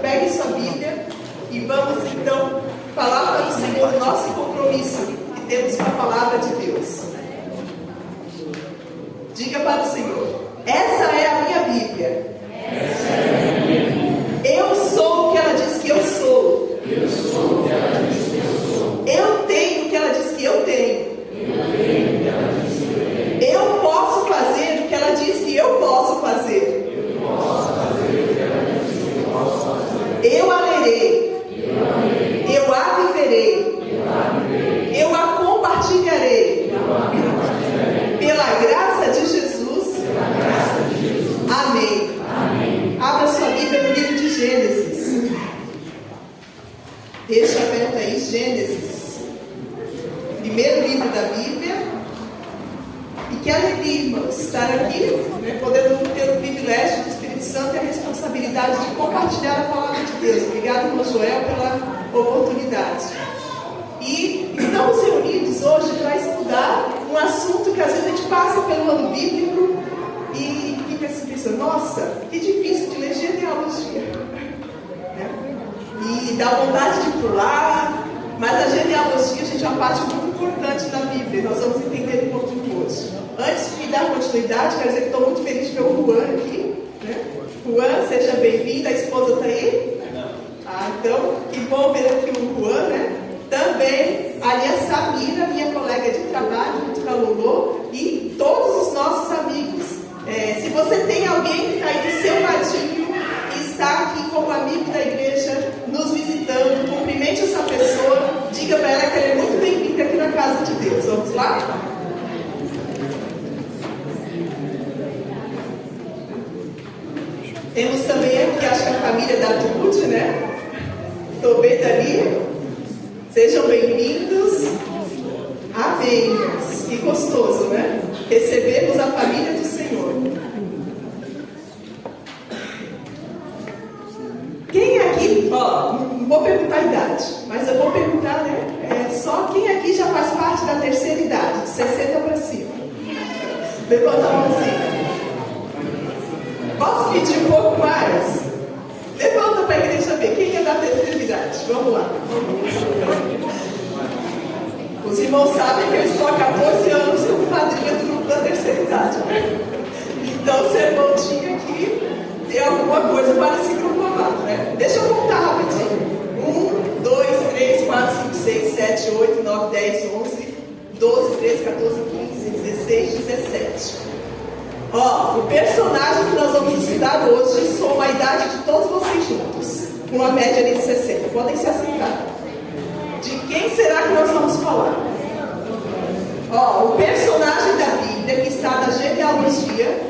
pegue sua Bíblia e vamos então falar para o Senhor o nosso compromisso que temos com a palavra de Deus. Diga para o Senhor: essa é a minha Bíblia. Eu sou o que ela diz que eu sou. Eu tenho o que ela diz que eu tenho. Eu posso fazer o que ela diz que eu posso fazer. Eu a lerei. Eu a viverei. Eu a compartilharei. Pela graça de Jesus. Amém. Abra sua Bíblia no livro de Gênesis. Deixa aberto aí Gênesis. Primeiro livro da Bíblia. E que alegria, irmãos, estar aqui, podendo ter o privilégio do Espírito Santo e a responsabilidade de compartilhar a palavra de Deus. Obrigado, irmão Joel, pela oportunidade. E estamos reunidos hoje para estudar um assunto que às vezes a gente passa pelo ano bíblico e fica assim pensando: nossa, que difícil de ler genealogia. E dá vontade de pular, mas a genealogia, gente, é uma parte muito importante da Bíblia. Nós vamos entender um pouquinho hoje. Antes de dar continuidade, quero dizer que estou muito feliz de ver o Juan aqui. Juan, seja bem-vindo. A esposa está aí? Então, que bom ver aqui o Juan, Também ali a Samira, minha colega de trabalho, muito calorou, e todos os nossos amigos. Se você tem alguém que está aí do seu ladinho e está aqui como amigo da igreja, nos visitando, cumprimente essa pessoa, diga para ela que ela é muito bem-vinda aqui na casa de Deus. Vamos lá? Temos também aqui, acho que a família da Tude, Estou bem ali. Sejam bem-vindos. Amém. Que gostoso, Recebemos a família do Senhor. Quem aqui, não vou perguntar a idade, mas eu vou perguntar, só quem aqui já faz parte da terceira idade, de 60 para cima? Levanta a mãozinha. Posso pedir um pouco mais? Levanta para a igreja ver quem é da terceira idade. Vamos lá. Os irmãos sabem que eu estou há 14 anos como padrinha do grupo da terceira idade. Então, seu irmão tinha que ter alguma coisa para esse grupo amado, Deixa eu contar rapidinho. 1, 2, 3, 4, 5, 6, 7, 8, 9, 10, 11, 12, 13, 14, 15, 16, 17. O personagem que nós vamos estudar hoje soma a idade de todos vocês juntos, com uma média ali de 60. Podem se assentar. De quem será que nós vamos falar? O personagem da Bíblia que está na genealogia,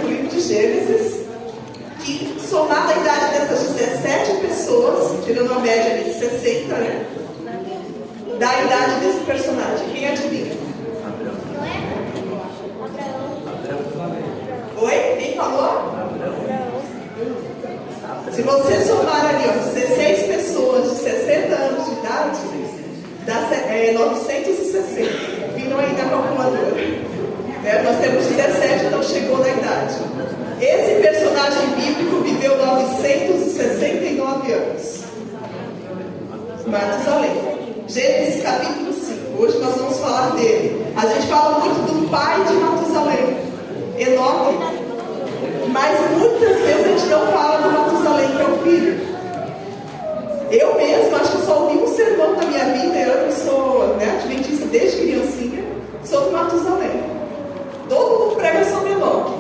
no livro de Gênesis, que somada a idade dessas 17 pessoas, tirando uma média ali de 60, dá a idade desse personagem. Quem adivinha? Oi? Quem falou? Se você somar ali 16 pessoas de 60 anos de idade, dá 960. Viram aí na calculadora. Nós temos 17, então chegou na idade. Esse personagem bíblico viveu 969 anos. Matusalém. Gênesis capítulo 5. Hoje nós vamos falar dele. A gente fala muito do pai de Matusalém, Enoque, mas muitas vezes a gente não fala do Matusalém, que é o filho. Eu mesmo acho que só ouvi um sermão na minha vida. Eu sou adventista desde criancinha, sobre Matusalém. Todo mundo prega sobre Enoque.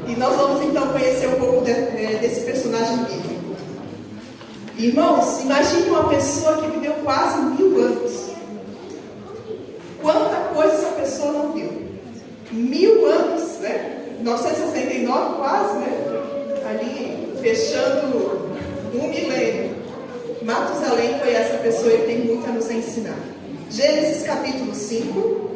E nós vamos então conhecer um pouco desse personagem bíblico. Irmãos, imagine uma pessoa que viveu quase 1000 anos. Quanta coisa essa pessoa não viu? 1000 anos, 969 quase, Ali fechando um milênio. Matusalém foi essa pessoa e tem muito a nos ensinar. Gênesis capítulo 5,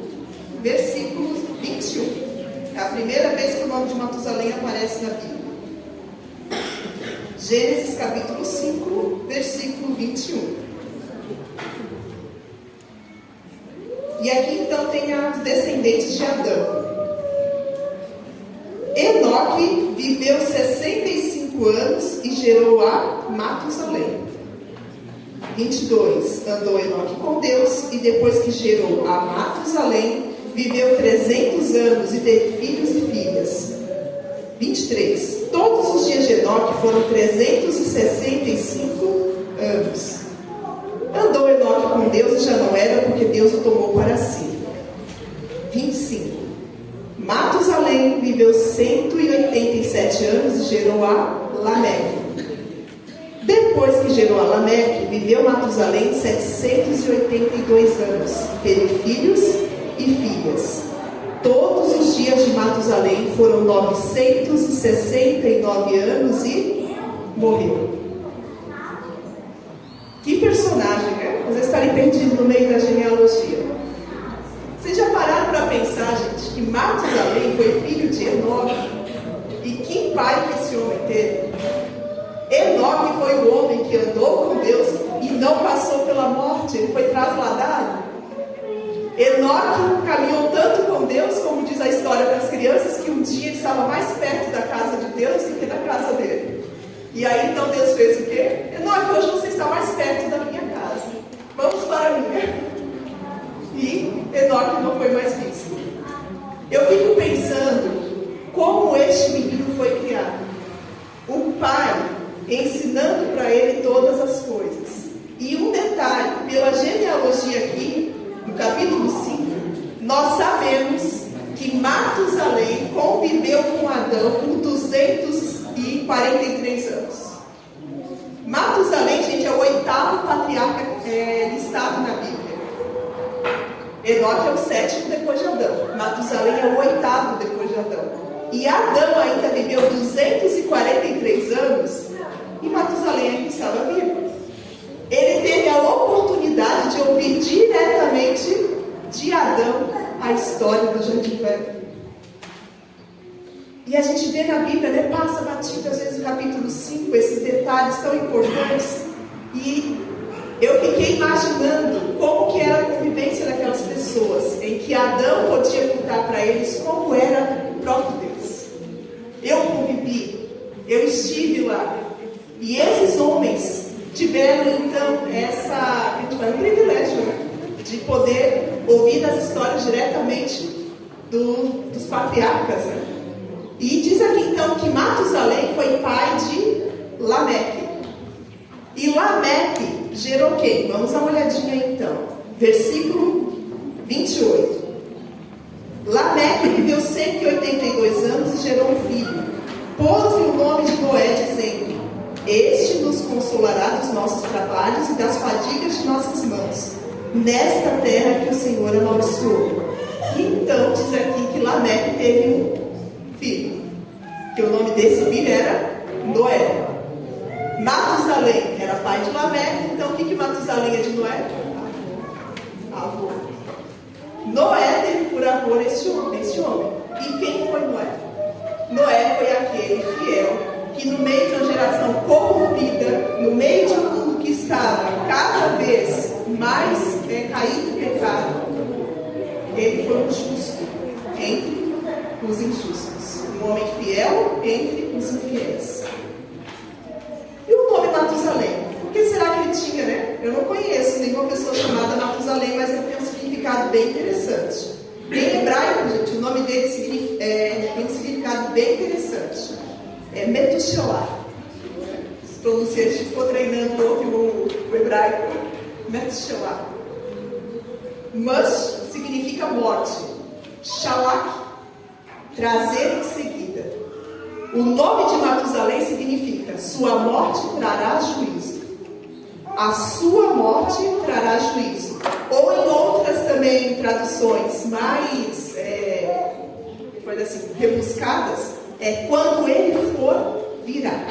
versículos 21. É a primeira vez que o nome de Matusalém aparece na Bíblia. Gênesis capítulo 5, versículo 21. E aqui então tem os descendentes de Adão. Enoque viveu 65 105 anos e gerou a Matusalém. 22. Andou Enoque com Deus, e depois que gerou a Matusalém, viveu 300 anos e teve filhos e filhas. 23. Todos os dias de Enoque foram 365 anos. Andou Enoque com Deus e já não era, porque Deus o tomou para si. 25. Matusalém viveu 187 anos e gerou a Lameque. Depois que gerou a Lameque, viveu Matusalém 782 anos. Teve filhos e filhas. Todos os dias de Matusalém foram 969 anos e morreu. Que personagem, né? Às vezes estarem perdidos no meio da genealogia. Vocês já pararam para pensar, gente, que Matusalém foi filho de Enoque? E que pai que esse homem teve? Enoque foi o homem que andou com Deus e não passou pela morte, ele foi trasladado. Enoque caminhou tanto com Deus, como diz a história das crianças, que um dia ele estava mais perto da casa de Deus do que da casa dele. E aí então Deus fez o quê? Enoque, hoje você está mais perto da minha casa. Vamos para a minha. E Enoque não foi mais visto. Eu fico pensando como este menino foi criado. O pai ensinando para ele todas as coisas. E um detalhe, pela genealogia aqui, no capítulo 5, nós sabemos que Matusalém conviveu com Adão por 243 anos. Matusalém, gente, é o 8º patriarca listado na Bíblia. Enoque é o 7º depois de Adão. Matusalém é o 8º depois de Adão. E Adão ainda viveu 243 anos e Matusalém ainda estava vivo. Ele teve a oportunidade de ouvir diretamente de Adão a história do Jardim Velho. E a gente vê na Bíblia, né, passa batido às vezes no capítulo 5, esses detalhes tão importantes. E eu fiquei imaginando como que era a convivência daquelas pessoas, em que Adão podia contar para eles como era o próprio Deus. Eu convivi, eu estive lá. E esses homens tiveram então um privilégio, né, de poder ouvir das histórias diretamente dos patriarcas, né? E diz aqui então que Matusalém foi pai de Lameque. E Lameque gerou quem? Vamos dar uma olhadinha aí, então. Versículo 28. Lameque viveu 182 anos e gerou um filho. Pôs-lhe o nome de Noé, dizendo: Este nos consolará dos nossos trabalhos e das fadigas de nossas mãos, nesta terra que o Senhor amaldiçoou. Então diz aqui que Lameque teve um filho, que o nome desse filho era Noé. Matusalém era pai de Lameque. Então o que Matusalém é de Noé? Avô. Noé teve por avô este homem. E quem foi Noé? Noé foi aquele fiel que no meio de uma geração corrompida, no meio de um mundo que estava cada vez mais caído em pecado, ele foi um justo entre os injustos, um homem fiel entre os infiéis. E o nome Matusalém? Por que será que ele tinha, né? Eu não conheço nenhuma pessoa chamada Matusalém, mas ele tem um significado bem interessante. Em hebraico, gente, o nome dele tem um significado bem interessante. É Metushelah. Se pronuncia, a gente ficou treinando o hebraico. Metushelah. Mush significa morte. Shalak, trazer em seguida. O nome de Matusalém significa: sua morte trará juízo. A sua morte trará juízo. Ou em outras também traduções mais rebuscadas, é quando ele for virar.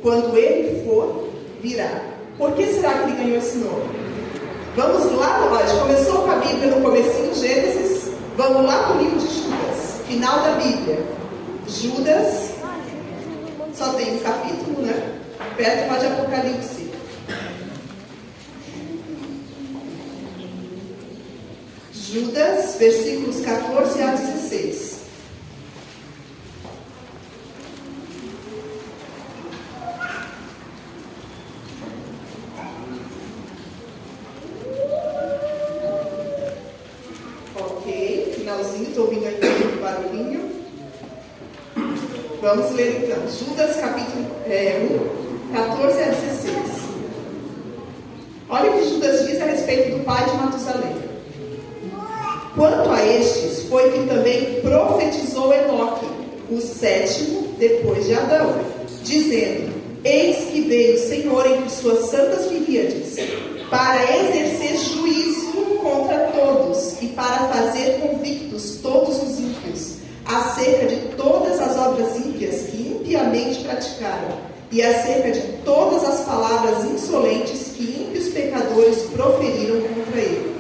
Quando ele for virar. Por que será que ele ganhou esse nome? Vamos lá, a gente começou com a Bíblia no comecinho, Gênesis. Vamos lá para o livro de Judas, final da Bíblia. Judas só tem um capítulo, né? Perto lá de Apocalipse. Judas, versículos 14 a 16. finalzinho, estou ouvindo ainda muito barulhinho. Vamos ler então, Judas capítulo 1, 14 a 16. Olha o que Judas diz a respeito do pai de Matusalém. Quanto a estes, foi que também profetizou Enoque, o sétimo depois de Adão, dizendo: eis que veio o Senhor entre suas santas miríades, para exercer juízo contra todos e para fazer convictos todos os ímpios, acerca de todas as obras ímpias que impiamente praticaram, e acerca de todas as palavras insolentes que ímpios pecadores proferiram contra ele.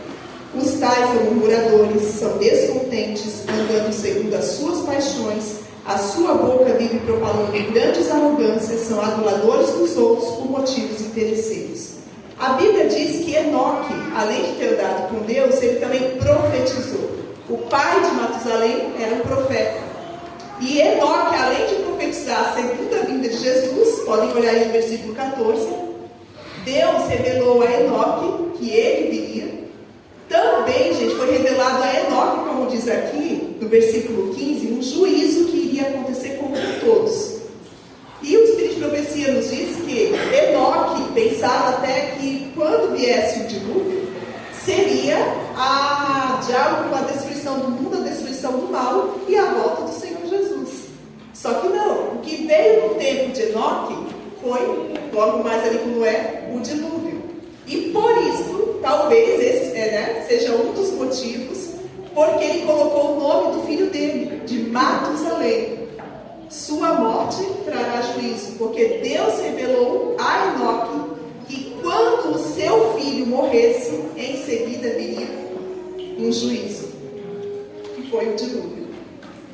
Os tais são murmuradores, são descontentes, andando segundo as suas paixões, a sua boca vive propalando grandes arrogâncias, são aduladores dos outros por motivos interesseiros. A Bíblia diz que Enoque, além de ter andado com Deus, ele também profetizou. O pai de Matusalém era um profeta. E Enoque, além de profetizar a segunda vinda de Jesus, podem olhar aí no versículo 14, Deus revelou a Enoque que ele viria. Também, gente, foi revelado a Enoque, como diz aqui, no versículo 15, um juízo que iria acontecer com todos. E o Espírito de Profecia nos diz que Enoque pensava até que quando viesse o dilúvio, seria a destruição do mundo, a destruição do mal e a volta do Senhor Jesus. Só que não, o que veio no tempo de Enoque foi, logo mais ali com Noé, o dilúvio. E por isso, talvez esse seja um dos motivos porque ele colocou o nome do filho dele, de Matusalém. Sua morte trará juízo, porque Deus revelou a Enoque que quando o seu filho morresse, em seguida viria um juízo, que foi o dilúvio.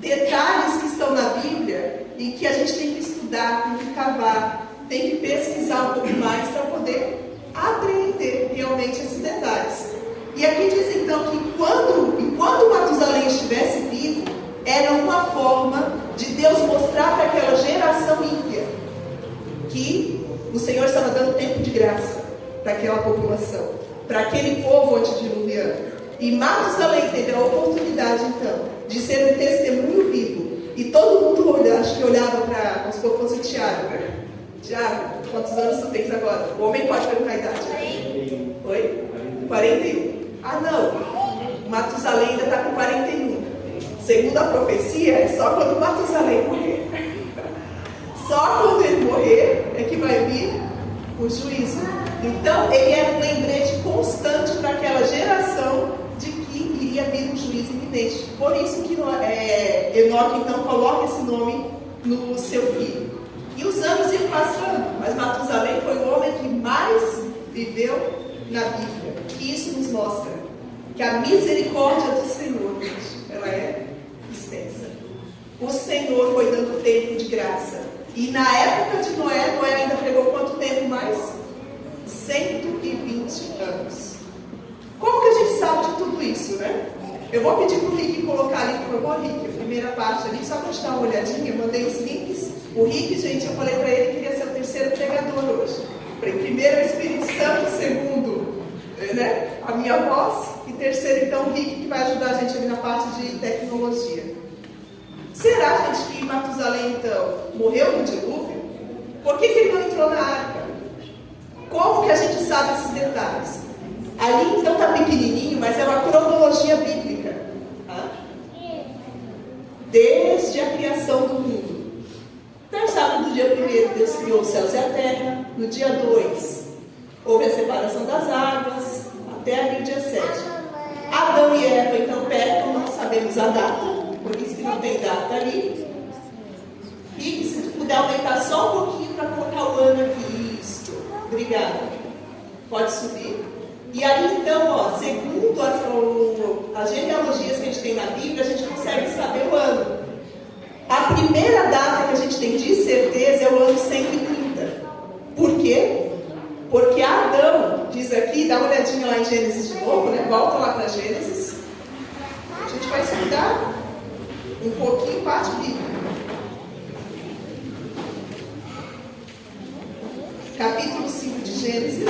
Detalhes que estão na Bíblia e que a gente tem que estudar, tem que cavar, tem que pesquisar um pouco mais para poder apreender realmente esses detalhes. E aqui diz então que enquanto Matusalém estivesse vivo, era uma forma de Deus mostrar para aquela geração ímpia que o Senhor estava dando tempo de graça para aquela população, para aquele povo antediluviano. E Matusalém teve a oportunidade então de ser um testemunho vivo. E todo mundo olhava para, vamos supor que fosse o Tiago. Tiago, quantos anos tu tens agora? O homem pode perguntar a idade. Oi? 41. Ah, não. Matusalém ainda está com 41. Segundo a profecia, é só quando Matusalém morrer. Só quando ele morrer é que vai vir o juízo. Então, ele era um lembrete constante para aquela geração de que iria vir um juízo iminente. Por isso que Enoque, então, coloca esse nome no seu filho. E os anos iam passando, mas Matusalém foi o homem que mais viveu na Bíblia. E isso nos mostra que a misericórdia do Senhor, gente, ela é extensa. O Senhor foi dando tempo de graça. E na época de Noé, Noé ainda pregou quanto tempo mais? 120 anos. Como que a gente sabe de tudo isso, né? Eu vou pedir para o Rick colocar ali, por favor, Rick, a primeira parte ali, só para te dar uma olhadinha. Eu mandei os links. O Rick, gente, eu falei para ele que queria ser o terceiro pregador hoje. Primeiro é o Espírito Santo, segundo, a minha voz, e terceiro, então, o Rick, que vai ajudar a gente ali na parte de tecnologia. Será, gente, que Matusalém, então, morreu no dilúvio? Por que ele não entrou na arca? Como que a gente sabe esses detalhes? Ali, então, está pequenininho, mas é uma cronologia bíblica. Tá? Desde a criação do mundo. Então, sabe, no dia 1, Deus criou os céus e a terra. No dia 2, houve a separação das águas, até ali o dia 7. Adão e Eva, então, pecam, não sabemos a data, por isso que não tem data ali. E se puder aumentar só um pouquinho para colocar o ano aqui. Isso. Obrigada. Pode subir. E aí, então, segundo as genealogias que a gente tem na Bíblia, a gente consegue saber o ano. A primeira data que a gente tem de certeza é o ano 130. Por quê? Porque Adão, diz aqui, dá uma olhadinha lá em Gênesis de novo, né? Volta lá para Gênesis. A gente vai estudar um pouquinho parte bíblica. Capítulo 5 de Gênesis,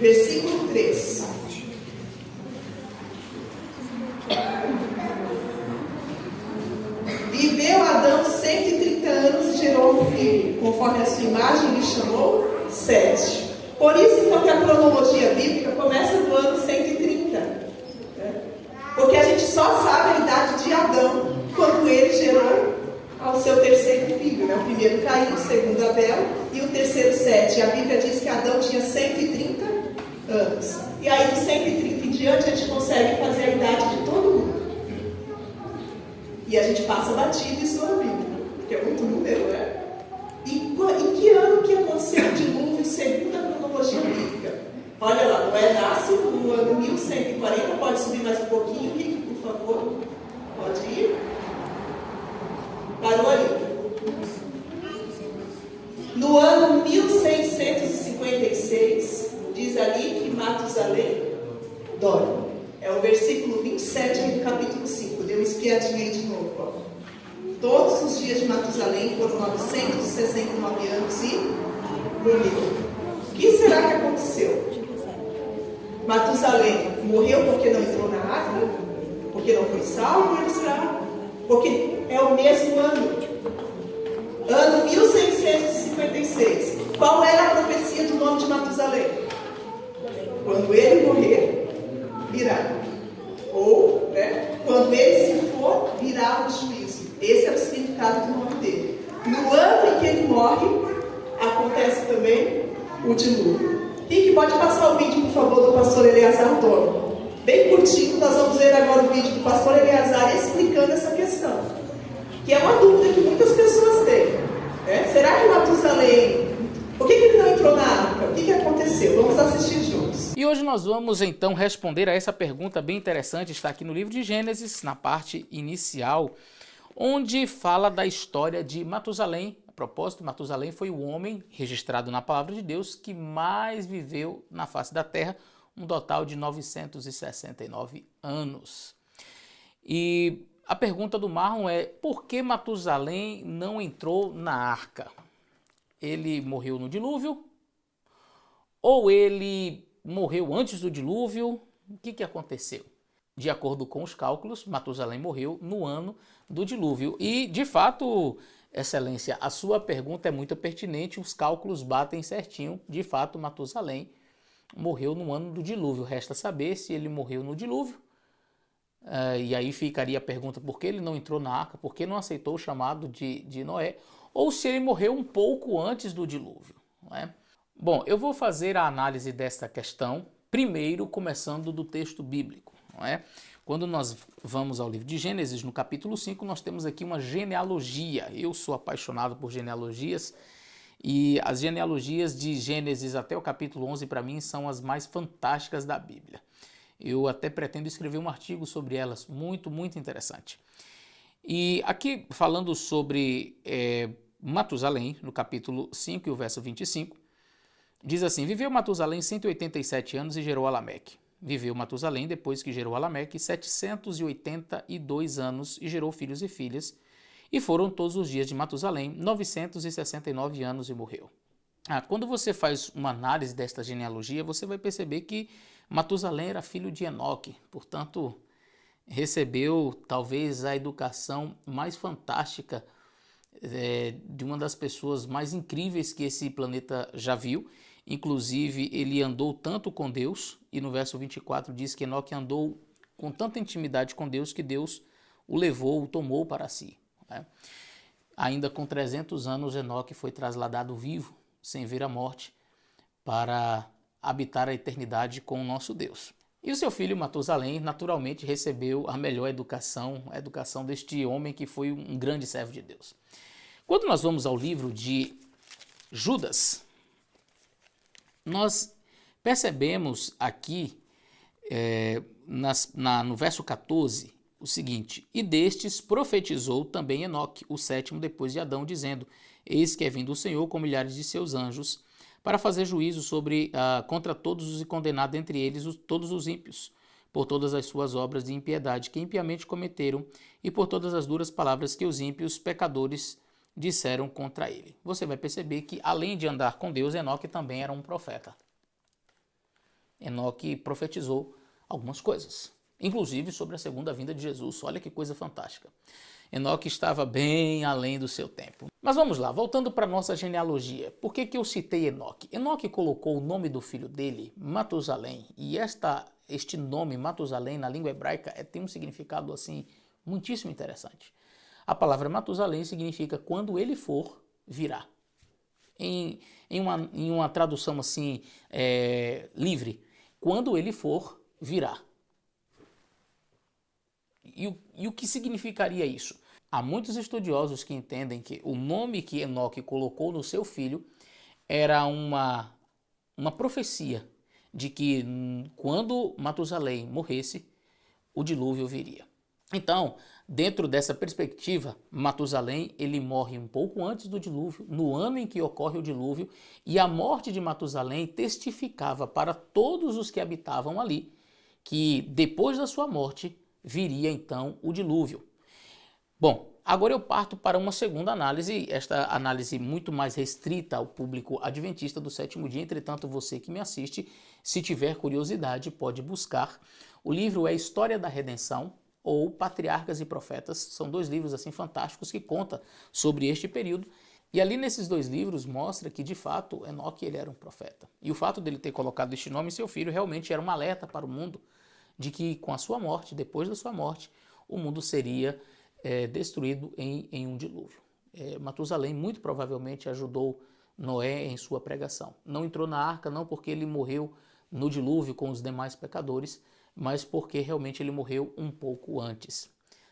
versículo 3. filho, conforme a sua imagem lhe chamou, 7. Por isso, então, que a cronologia bíblica começa no ano 130. Né? Porque a gente só sabe a idade de Adão quando ele gerou ao seu terceiro filho. Né? O primeiro Caim, o segundo Abel e o terceiro Sete. A Bíblia diz que Adão tinha 130 anos. E aí, de 130 em diante, a gente consegue fazer a idade de todo mundo. E a gente passa batido isso na Bíblia, porque é muito número, né? E em que ano que aconteceu o dilúvio segundo a cronologia bíblica? Olha lá, Noé nasce no ano 1140, pode subir mais um pouquinho, Rick, por favor? Pode ir? Parou ali. No ano 1656, diz ali que Matusalém dorme. É o versículo 27 do capítulo 5. Deu uma espiadinha aí de novo. Ó. Todos os dias de Matusalém foram 969 anos e morreu. O que será que aconteceu? Matusalém morreu porque não entrou na arca? Porque não foi salvo? Ele será? Porque é o mesmo ano. Ano 1656. Qual era a profecia do nome de Matusalém? Quando ele morrer, virá. Ou, né, quando ele se for, virá o juízo. Esse é o significado do nome dele. No ano em que ele morre, acontece também o dilúvio. Rick, pode passar o vídeo, por favor, do pastor Eleazar Toro. Bem curtinho, nós vamos ver agora o vídeo do pastor Eleazar explicando essa questão. Que é uma dúvida que muitas pessoas têm. Né? Será que Matusalém... Por que ele não entrou na arca? O que aconteceu? Vamos assistir juntos. E hoje nós vamos então responder a essa pergunta bem interessante, está aqui no livro de Gênesis, na parte inicial, onde fala da história de Matusalém. A propósito, Matusalém foi o homem registrado na palavra de Deus que mais viveu na face da terra, um total de 969 anos. E a pergunta do Marlon é: por que Matusalém não entrou na arca? Ele morreu no dilúvio? Ou ele morreu antes do dilúvio? O que aconteceu? De acordo com os cálculos, Matusalém morreu no ano do dilúvio. E, de fato, Excelência, a sua pergunta é muito pertinente, os cálculos batem certinho. De fato, Matusalém morreu no ano do dilúvio. Resta saber se ele morreu no dilúvio. E aí ficaria a pergunta: por que ele não entrou na arca? Por que não aceitou o chamado de Noé? Ou se ele morreu um pouco antes do dilúvio, não é? Bom, eu vou fazer a análise desta questão, primeiro começando do texto bíblico, não é? Quando nós vamos ao livro de Gênesis, no capítulo 5, nós temos aqui uma genealogia. Eu sou apaixonado por genealogias e as genealogias de Gênesis até o capítulo 11, para mim, são as mais fantásticas da Bíblia. Eu até pretendo escrever um artigo sobre elas, muito, muito interessante. E aqui, falando sobre Matusalém, no capítulo 5 e o verso 25, diz assim: viveu Matusalém 187 anos e gerou Alameque. Viveu Matusalém, depois que gerou Alameque, 782 anos e gerou filhos e filhas. E foram todos os dias de Matusalém 969 anos e morreu. Quando você faz uma análise desta genealogia, você vai perceber que Matusalém era filho de Enoque, portanto, recebeu talvez a educação mais fantástica de uma das pessoas mais incríveis que esse planeta já viu. Inclusive, ele andou tanto com Deus, e no verso 24 diz que Enoque andou com tanta intimidade com Deus que Deus o levou, o tomou para si. Né? Ainda com 300 anos, Enoque foi trasladado vivo, sem ver a morte, para habitar a eternidade com o nosso Deus. E o seu filho Matusalém, naturalmente, recebeu a melhor educação, a educação deste homem que foi um grande servo de Deus. Quando nós vamos ao livro de Judas, nós percebemos aqui, no verso 14, o seguinte: e destes profetizou também Enoque, o sétimo depois de Adão, dizendo: eis que é vindo o Senhor com milhares de seus anjos, para fazer juízo contra todos os e condenar dentre eles todos os ímpios, por todas as suas obras de impiedade que impiamente cometeram, e por todas as duras palavras que os ímpios pecadores disseram contra ele. Você vai perceber que, além de andar com Deus, Enoque também era um profeta. Enoque profetizou algumas coisas. inclusive sobre a segunda vinda de Jesus. Olha que coisa fantástica. Enoque estava bem além do seu tempo. Mas vamos lá, voltando para a nossa genealogia. Por que eu citei Enoque? Enoque colocou o nome do filho dele, Matusalém, e este nome, Matusalém, na língua hebraica, tem um significado assim muitíssimo interessante. A palavra Matusalém significa quando ele for, virá. Em uma tradução assim livre, quando ele for, virá. E o que significaria isso? Há muitos estudiosos que entendem que o nome que Enoque colocou no seu filho era uma profecia de que quando Matusalém morresse, o dilúvio viria. Então, dentro dessa perspectiva, Matusalém ele morre um pouco antes do dilúvio, no ano em que ocorre o dilúvio, e a morte de Matusalém testificava para todos os que habitavam ali que depois da sua morte viria então o dilúvio. Bom, agora eu parto para uma segunda análise, esta análise muito mais restrita ao público adventista do sétimo dia. Entretanto, você que me assiste, se tiver curiosidade, pode buscar. O livro é História da Redenção ou Patriarcas e Profetas. São dois livros assim fantásticos que contam sobre este período. E ali nesses dois livros mostra que, de fato, Enoque ele era um profeta. E o fato dele ter colocado este nome em seu filho realmente era um alerta para o mundo de que com a sua morte, depois da sua morte, o mundo seria destruído em um dilúvio. Matusalém muito provavelmente ajudou Noé em sua pregação. Não entrou na arca não porque ele morreu no dilúvio com os demais pecadores, mas porque realmente ele morreu um pouco antes.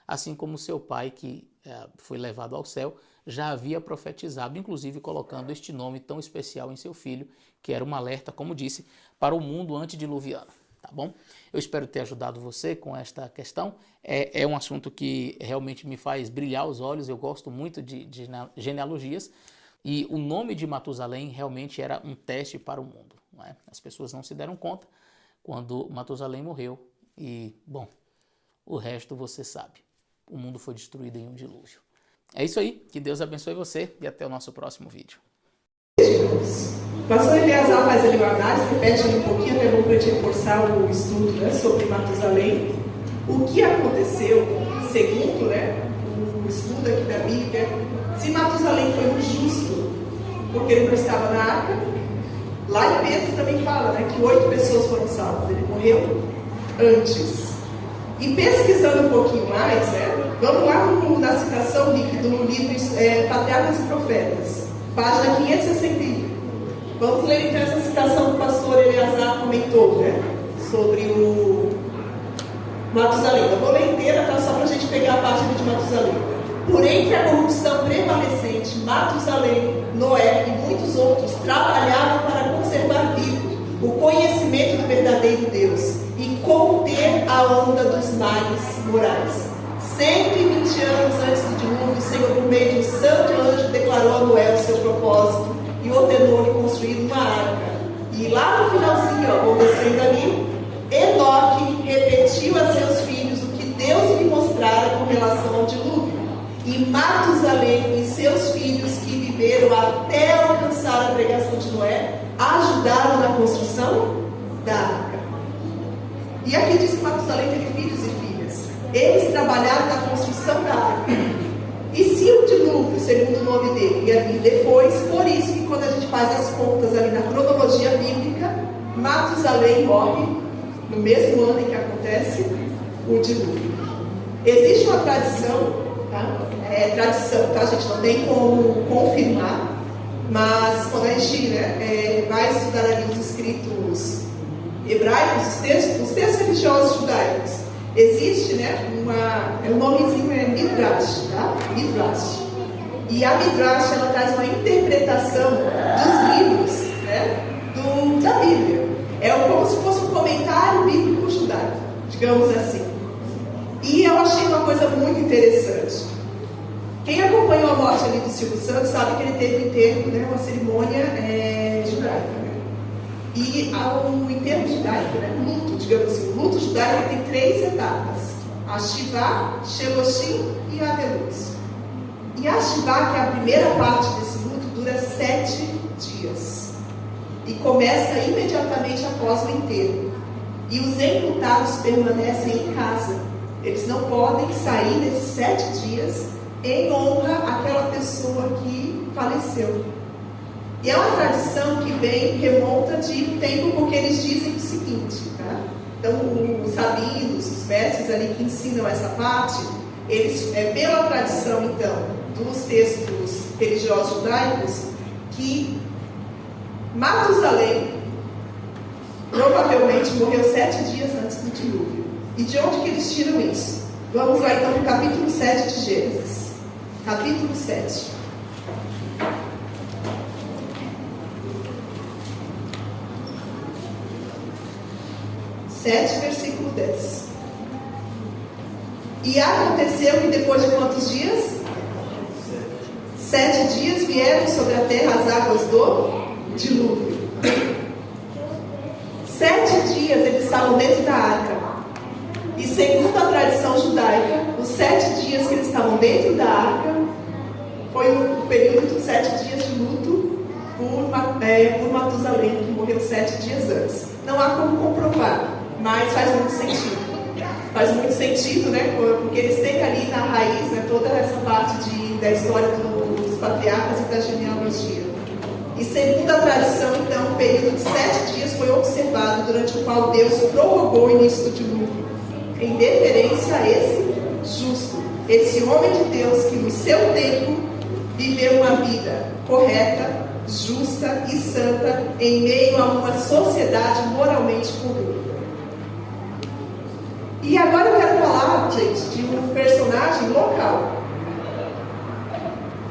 Assim como seu pai, que foi levado ao céu, já havia profetizado, inclusive colocando este nome tão especial em seu filho, que era um alerta, como disse, para o mundo antediluviano. Tá bom? Eu espero ter ajudado você com esta questão. É um assunto que realmente me faz brilhar os olhos. Eu gosto muito de genealogias. E o nome de Matusalém realmente era um teste para o mundo, não é? As pessoas não se deram conta quando Matusalém morreu. E, bom, o resto você sabe. O mundo foi destruído em um dilúvio. É isso aí. Que Deus abençoe você e até o nosso próximo vídeo. O pastor Eleazar faz ali uma análise, repete ali um pouquinho, até bom para a gente reforçar o estudo, né, sobre Matusalém. O que aconteceu, segundo, né, o estudo aqui da Bíblia, se Matusalém foi um justo, porque ele não estava na arca, lá em Pedro também fala, né, que 8 pessoas foram salvas, ele morreu antes. E pesquisando um pouquinho mais, né, vamos lá na citação, Rick, do livro Patriarcas e Profetas, página 561. Vamos ler então essa citação que o pastor Eleazar comentou, né? Sobre o Matusalém. Eu vou ler inteira, tá? Só para a gente pegar a parte de Matusalém. Porém, que a corrupção prevalecente, Matusalém, Noé e muitos outros trabalhavam para conservar vivo o conhecimento do verdadeiro Deus e conter a onda dos males morais. 120 anos antes do dilúvio, o Senhor, por meio de um santo anjo, declarou a Noé o seu propósito e ordenou-lhe construir uma arca. E lá no finalzinho, vou descendo ali, Enoque repetiu a seus filhos o que Deus lhe mostrara com relação ao dilúvio. E Matusalém e seus filhos, que viveram até alcançar a pregação de Noé, ajudaram na construção da arca. E aqui diz que Matusalém teve filhos e filhas. Eles trabalharam na construção da arca. E se o dilúvio, segundo o nome dele, ia vir depois, por isso que quando a gente faz as contas ali na cronologia bíblica, Matusalém morre no mesmo ano em que acontece o dilúvio. Existe uma tradição, tá? Tradição, tá? A gente não tem como confirmar, mas quando a gente vai estudar ali os escritos hebraicos, os textos religiosos judaicos, existe, né, um nomezinho Midrash, tá? Midrash. E a Midrash, ela traz uma interpretação dos livros, né, da Bíblia. É como se fosse um comentário bíblico judaico, digamos assim. E eu achei uma coisa muito interessante. Quem acompanhou a morte ali do Silvio Santos sabe que ele teve um enterro, né, uma cerimônia judaica. Né? E o enterro judaico, né, luto, digamos assim, o luto judaico tem 3 etapas: a Shivá, Sheloshim e a Aveluz. E a Shivá, que é a primeira parte desse luto, dura 7 dias e começa imediatamente após o enterro. E os imputados permanecem em casa. Eles não podem sair nesses 7 dias em honra àquela pessoa que faleceu. E é uma tradição que remonta de tempo, porque eles dizem o seguinte, tá? Então, os rabinos, os mestres ali que ensinam essa parte, eles, pela tradição, então, dos textos religiosos judaicos, que Matusalém provavelmente morreu 7 dias antes do dilúvio. E de onde que eles tiram isso? Vamos lá então para o capítulo 7 de Gênesis. Capítulo 7. Versículo 10. E aconteceu que depois de quantos dias? 7 dias vieram sobre a terra as águas do dilúvio. 7 dias eles estavam dentro da arca. E segundo a tradição judaica, os 7 dias que eles estavam dentro da arca foi o período de 7 dias de luto por Matusalém, que morreu 7 dias antes. Não há como comprovar, mas faz muito sentido. Faz muito sentido, né? Porque eles têm ali na raiz, né, toda essa parte da história dos patriarcas e da genealogia. E segundo a tradição, então, o período de 7 dias foi observado, durante o qual Deus prorrogou o início do dilúvio, em deferência a esse justo, esse homem de Deus que no seu tempo viveu uma vida correta, justa e santa em meio a uma sociedade moralmente corrupta. E agora eu quero falar, gente, de um personagem local.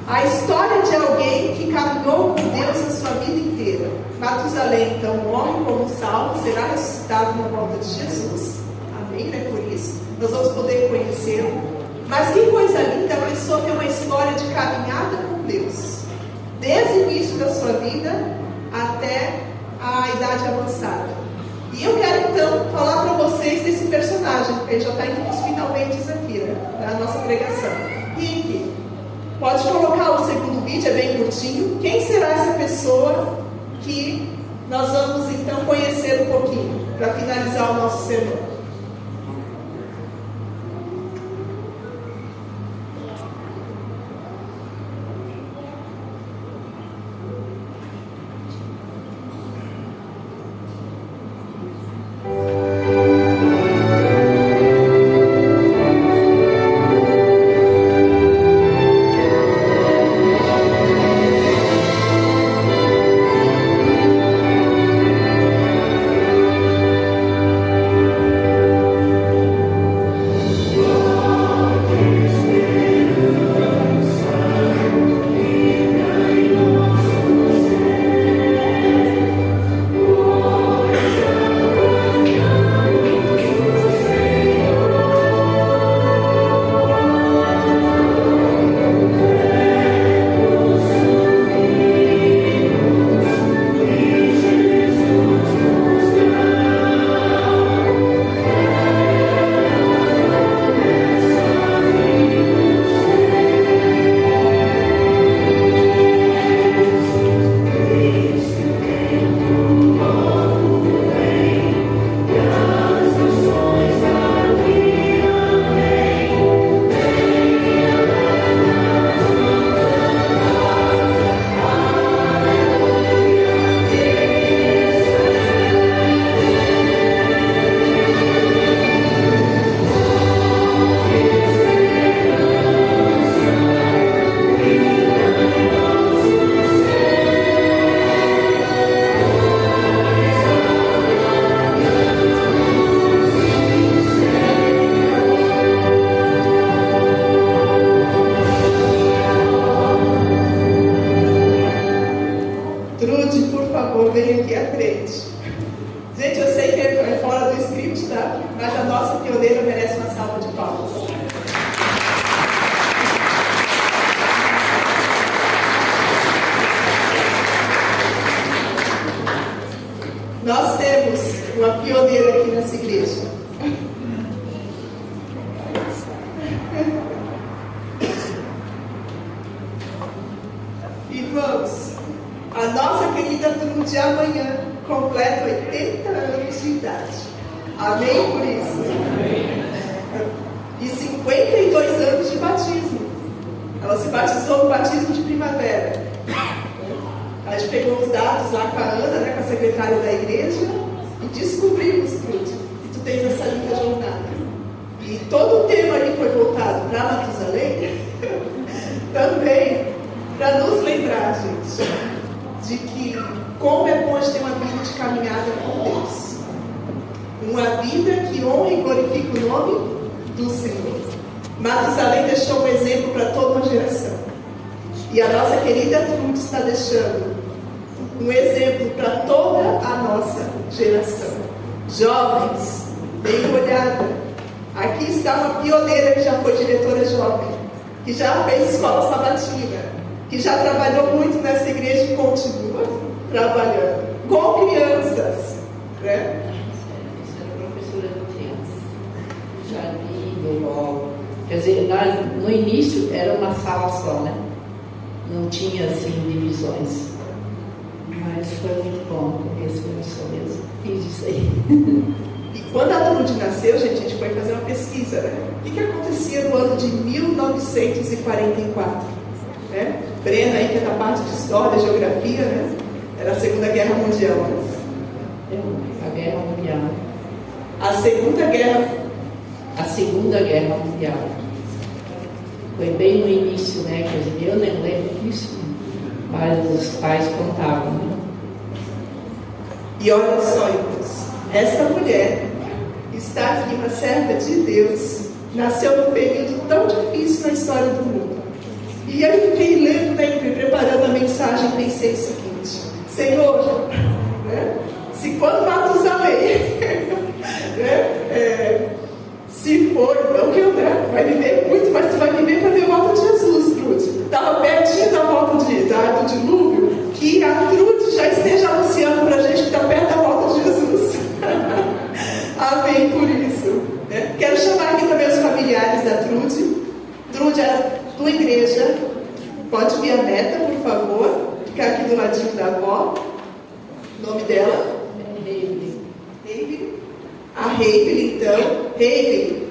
A história de alguém que caminhou com Deus a sua vida inteira. Matusalém, então, morre como salvo, será ressuscitado na volta de Jesus. Amém, né? Por isso, nós vamos poder conhecê-lo. Mas que coisa linda a pessoa ter uma história de caminhada com Deus. Desde o início da sua vida até a idade avançada. E eu quero então falar para vocês desse personagem, porque ele já está indo nos finalmente aqui, né, da nossa pregação. Rick, pode colocar o segundo vídeo, é bem curtinho. Quem será essa pessoa que nós vamos então conhecer um pouquinho, para finalizar o nosso sermão? Nós temos uma pioneira aqui nessa igreja. Irmãos, a nossa querida Trude amanhã completa 80 anos de idade. Amém por isso? E 52 anos de batismo. Ela se batizou no batismo de primavera. A gente pegou os dados lá com a Ana, né, com a secretária da igreja, e descobrimos tudo. E tu tens essa linda jornada. E todo o tema ali foi voltado para Matusalém, também para nos lembrar, gente, de que como é bom a gente ter uma vida de caminhada com Deus. Uma vida que honra e glorifica o nome do Senhor. Matusalém deixou um exemplo para toda uma geração. E a nossa querida Trude está deixando um exemplo para toda a nossa geração. Jovens, deem uma olhada. Aqui está uma pioneira que já foi diretora jovem, que já fez escola sabatina, que já trabalhou muito nessa igreja e continua trabalhando com crianças, né? Professora de criança. Já li, logo. Quer dizer, no início era uma sala só, né? Não tinha assim divisões. Mas foi muito bom, porque esse começou mesmo. Fiz isso aí. E quando a Trude nasceu, gente, a gente foi fazer uma pesquisa, né? O que acontecia no ano de 1944? Né? Brena aí, que é da parte de história, geografia, né? Era a Segunda Guerra Mundial. Né? A Guerra Mundial. A Segunda Guerra Mundial. Foi bem no início, né? Quer dizer, eu nem lembro disso, mas os pais contavam, né? E olha só, irmãos, essa mulher está aqui, uma serva de Deus, nasceu num período tão difícil na história do mundo. E aí fiquei lendo, né, preparando a mensagem, pensei o seguinte: Senhor, né, se quando Matusalém né, se for, não que eu, né, vai viver muito, mas tu vai viver para ver a volta de Jesus, Trude. Estava pertinho da volta do dilúvio, que a Trude já esteja anunciando para a gente que está perto da volta de Jesus. Amém por isso. Né? Quero chamar aqui também os familiares da Trude. Trude, a tua igreja, pode vir a Meta, por favor, ficar aqui do ladinho da avó. O nome dela? Reivele. A Reivele, então. Reivele,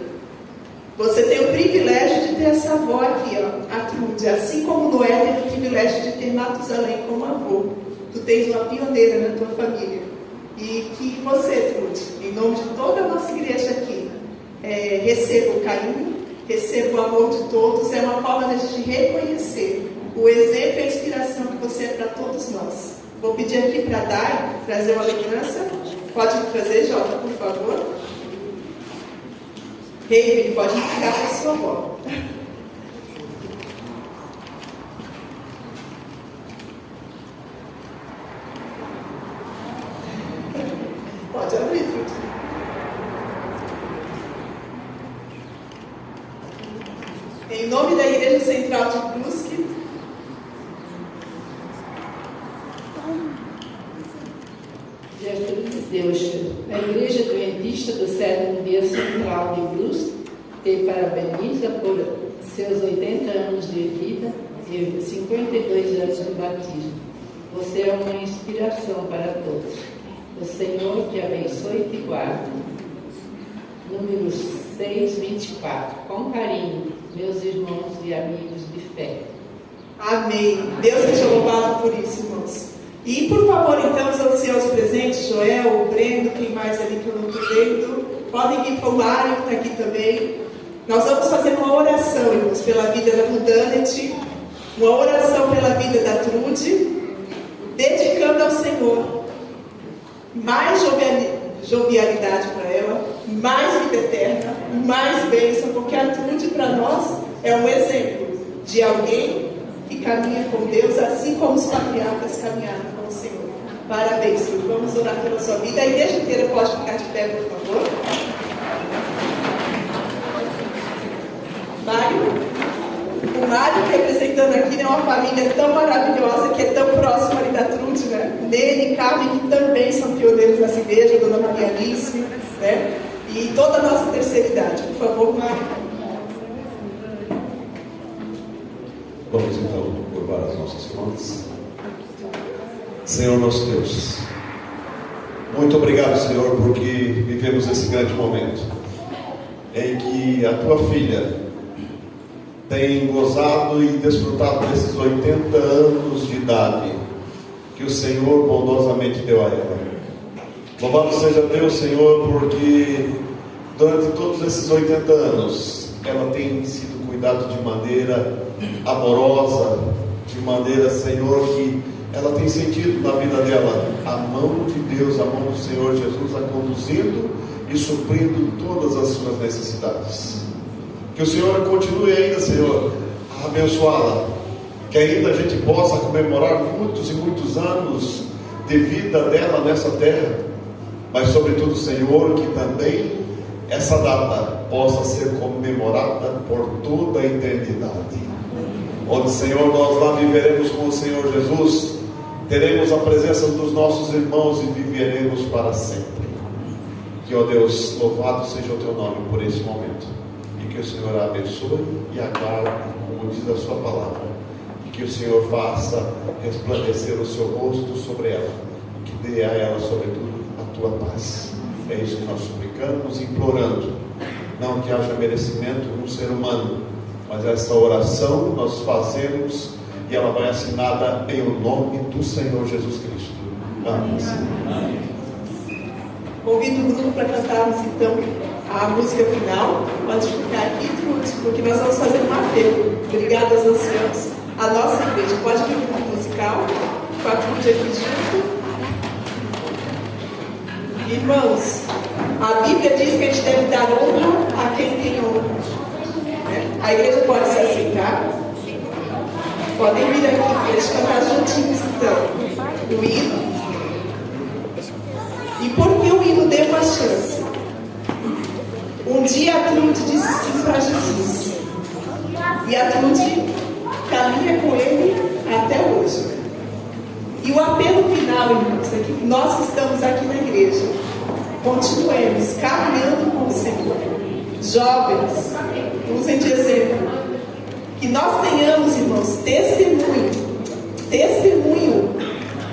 você tem o privilégio de ter essa avó aqui, ó, a Trude, assim como Noé teve o privilégio de ter Matusalém como avô. Tu tens uma pioneira na tua família. E que você, Trude, em nome de toda a nossa igreja aqui, receba o carinho, receba o amor de todos. É uma forma de a gente reconhecer o exemplo e a inspiração que você é para todos nós. Vou pedir aqui para a Dai trazer uma lembrança. Pode trazer, Jota, por favor. Ele pode ficar com a sua avó. Pode abrir, Trude. Em nome da Igreja Central de Brusque, Deus, a Igreja Adventista do Sétimo Dia Central de Brusque te parabeniza por seus 80 anos de vida e 52 anos de batismo. Você é uma inspiração para todos. O Senhor te abençoe e te guarde. Número 624. Com carinho, meus irmãos e amigos de fé. Amém. Deus seja louvado por isso, irmãos. E por favor, então, os anciãos presentes, Joel, o Breno, quem mais ali que eu não estou vendo, podem vir para o Mário, que está aqui também. Nós vamos fazer uma oração, irmãos, pela vida da Rudanet, uma oração pela vida da Trude, dedicando ao Senhor mais jovialidade para ela, mais vida eterna, mais bênção, porque a Trude para nós é um exemplo de alguém que caminha com Deus, assim como os patriarcas caminharam com o Senhor. Parabéns, Trude. Vamos orar pela sua vida. A igreja inteira pode ficar de pé, por favor. Mário, o Mário representando aqui, né, uma família tão maravilhosa, que é tão próxima ali da Trude, né? Nele e Carmen, que também são pioneiros nessa igreja, a Dona Maria Alice, né? E toda a nossa terceira idade. Por favor, Mário. Vamos então curvar as nossas frontes. Senhor nosso Deus, muito obrigado, Senhor, porque vivemos esse grande momento em que a tua filha tem gozado e desfrutado desses 80 anos de idade que o Senhor bondosamente deu a ela. Louvado seja Deus, Senhor, porque durante todos esses 80 anos ela tem sido cuidada de maneira amorosa, de maneira, Senhor, que ela tem sentido na vida dela a mão de Deus, a mão do Senhor Jesus a conduzindo e suprindo todas as suas necessidades. Que o Senhor continue ainda, Senhor, a abençoá-la, que ainda a gente possa comemorar muitos e muitos anos de vida dela nessa terra, mas sobretudo, Senhor, que também essa data possa ser comemorada por toda a eternidade, onde, Senhor, nós lá viveremos com o Senhor Jesus, teremos a presença dos nossos irmãos e viveremos para sempre. Que, ó Deus, louvado seja o teu nome por esse momento, e que o Senhor a abençoe e a guarde, como diz a sua palavra, e que o Senhor faça resplandecer o seu rosto sobre ela, e que dê a ela, sobretudo, a tua paz. É isso que nós suplicamos, implorando, não que haja merecimento no ser humano, mas essa oração nós fazemos e ela vai assinada em o nome do Senhor Jesus Cristo. Amém. Amém. Convido o grupo para cantarmos então a música final. Pode ficar aqui, porque nós vamos fazer um apelo. Obrigada aos anciãos. A nossa igreja pode vir para o grupo musical, com a trude aqui junto. Irmãos, a Bíblia diz que a gente deve dar honra a quem tem honra. A igreja pode se aceitar. Podem vir aqui para eles cantar juntinhos então o hino. E por que o hino deu uma chance? Um dia a Trude disse sim para Jesus. E a Trude caminha com ele até hoje. E o apelo final, irmãos, é que nós que estamos aqui na igreja continuemos caminhando com o Senhor. Jovens, usem de exemplo. Que nós tenhamos, irmãos, testemunho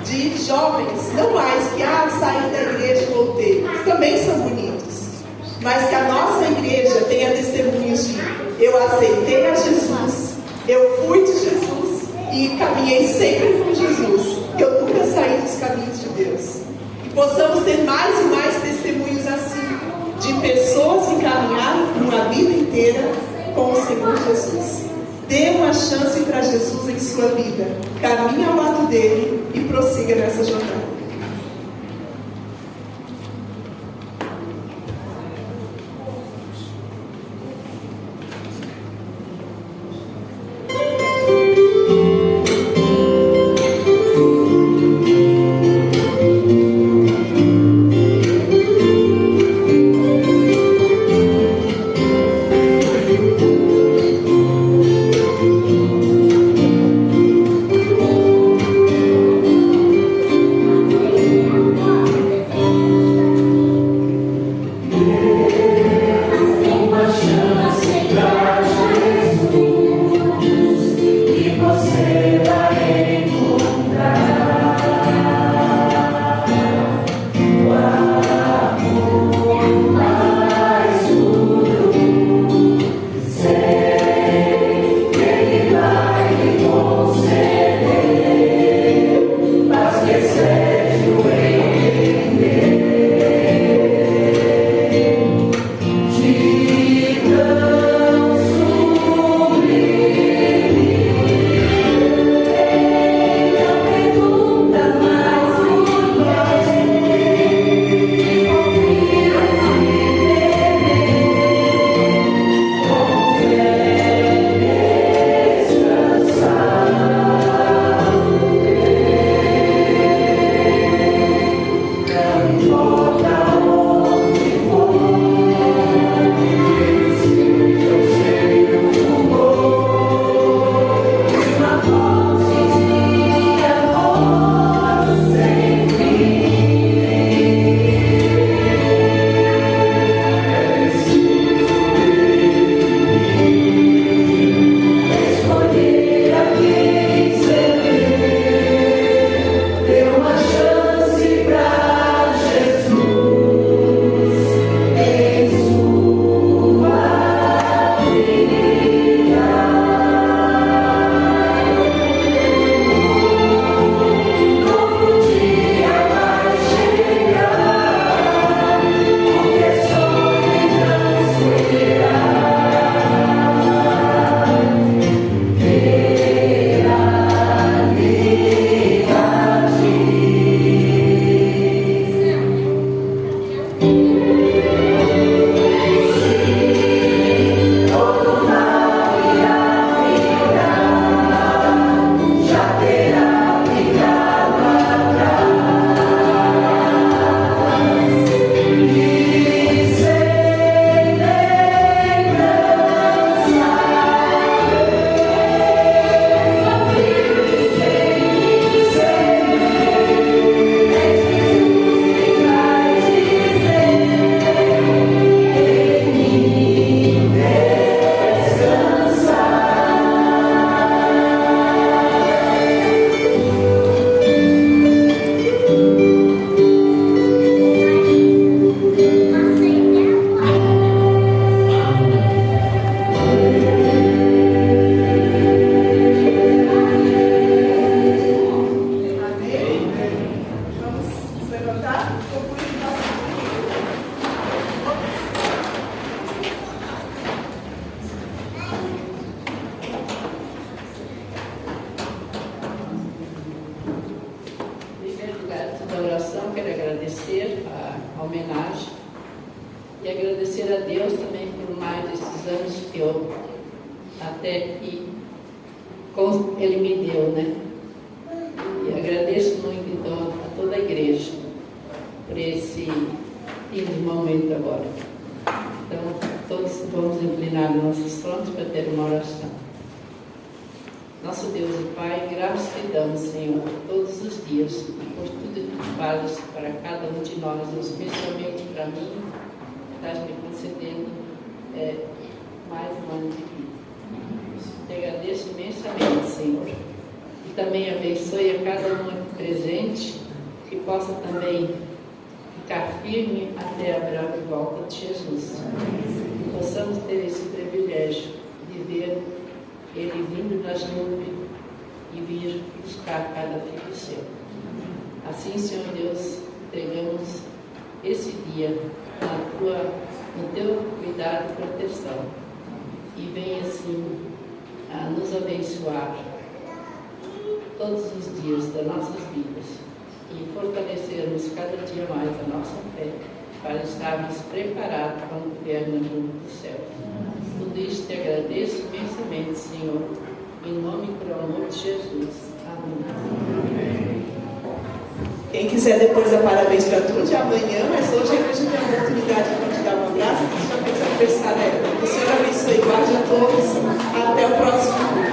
de jovens, não mais que saí da igreja e voltei, também são bonitos, mas que a nossa igreja tenha testemunhos de eu aceitei a Jesus, eu fui de Jesus e caminhei sempre com Jesus, eu nunca saí dos caminhos de Deus, e possamos ter mais e mais testemunhos assim, de pessoas que caminharam uma vida inteira com o Senhor Jesus. Dê uma chance para Jesus em sua vida. Caminhe ao lado dele e prossiga nessa jornada. agradecer a homenagem e agradecer a Deus também por mais desses anos que eu até que Ele me deu, né? E agradeço muito então a toda a igreja por esse lindo momento agora. Então, todos vamos inclinar nossas frontes para ter uma oração. Nosso Deus e Pai, graças te damos, Senhor, todos os dias, por tudo que tu fazes para cada um de nós, especialmente para mim, estás me concedendo mais um ano de vida. Te agradeço imensamente, Senhor, e também abençoe a cada um aqui presente, que possa também ficar firme até a breve volta de Jesus. Que possamos ter esse privilégio de ver Ele vindo das nuvens e vir buscar cada filho seu. Assim, Senhor Deus, entregamos esse dia no teu cuidado e proteção. E venha assim a nos abençoar todos os dias das nossas vidas e fortalecermos cada dia mais a nossa fé para estarmos preparados quando vier no mundo do céu. Tudo isso te agradeço imensamente, Senhor, em nome e por amor de Jesus. Amém. Quem quiser depois dar parabéns para tudo de amanhã, mas hoje a igreja tem a oportunidade de te dar um abraço, que já fez aniversário. O Senhor abençoe e guarde a todos. Até o próximo.